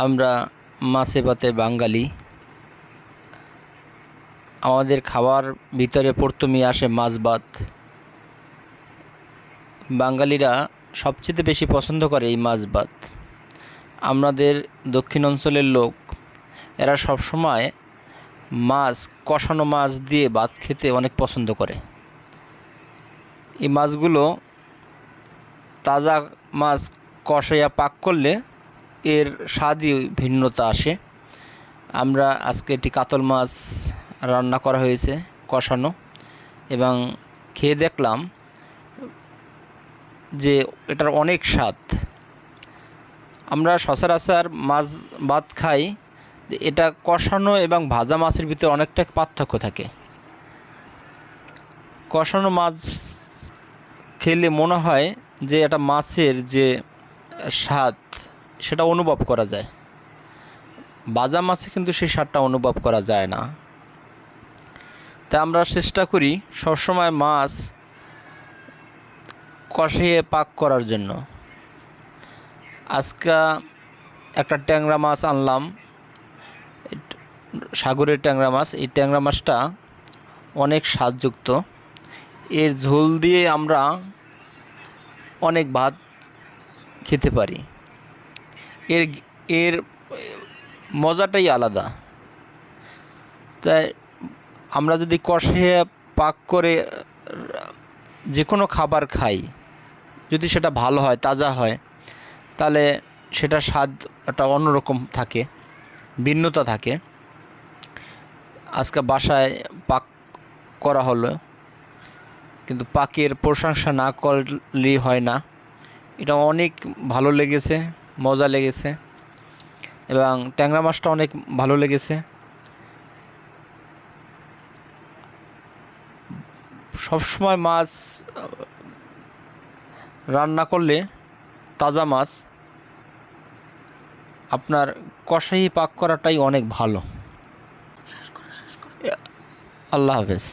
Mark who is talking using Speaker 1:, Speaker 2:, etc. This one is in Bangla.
Speaker 1: আমরা মাছে ভাতে বাঙালি। আমাদের খাবার ভিতরে প্রথমেই আসে মাছ ভাত। বাঙালিরা সবচেয়ে বেশি পছন্দ করে এই মাছ ভাত। আমাদের দক্ষিণ অঞ্চলের লোক এরা সবসময় মাছ, কষানো মাছ দিয়ে ভাত খেতে অনেক পছন্দ করে। এই মাছগুলো তাজা মাছ কষাইয়া পাক করলে এর স্বাদই ভিন্নতা আসে। আমরা আজকে এটি কাতল মাছ রান্না করা হয়েছে কষানো, এবং খেয়ে দেখলাম যে এটার অনেক স্বাদ। আমরা সচরাচর মাছ ভাত খাই, এটা কষানো এবং ভাজা মাছের ভিতরে অনেকটা পার্থক্য থাকে। কষানো মাছ খেলে মনে হয় যে এটা মাছের যে স্বাদ সেটা অনুভব করা যায়, ভাজা মাছে কিন্তু সেই স্বাদটা অনুভব করা যায় না। তাই আমরা চেষ্টা করি সবসময় মাছ কষিয়ে পাক করার জন্য। আজকে একটা ট্যাংরা মাছ আনলাম, সাগরের ট্যাংরা মাছ। এই ট্যাংরা মাছটা অনেক স্বাদযুক্ত। এর ঝোল দিয়ে আমরা অনেক ভাত খেতে পারি। এর এর মজাটাই আলাদা। তাই আমরা যদি কষিয়ে পাক করে যে কোনো খাবার খাই, যদি সেটা ভালো হয়, তাজা হয়, তাহলে সেটা স্বাদ একটা অন্যরকম থাকে, ভিন্নতা থাকে। আজকে বাসায় পাক করা হলো, কিন্তু পাকের প্রশংসা না করলেই হয় না। এটা অনেক ভালো লেগেছে, মজা লেগেছে, এবং ট্যাংরা মাছটা অনেক ভালো লেগেছে। সবসময় মাছ রান্না করলে তাজা মাছ আপনার কষাই পাক করাটাই অনেক ভালো। আল্লাহ হাফেজ।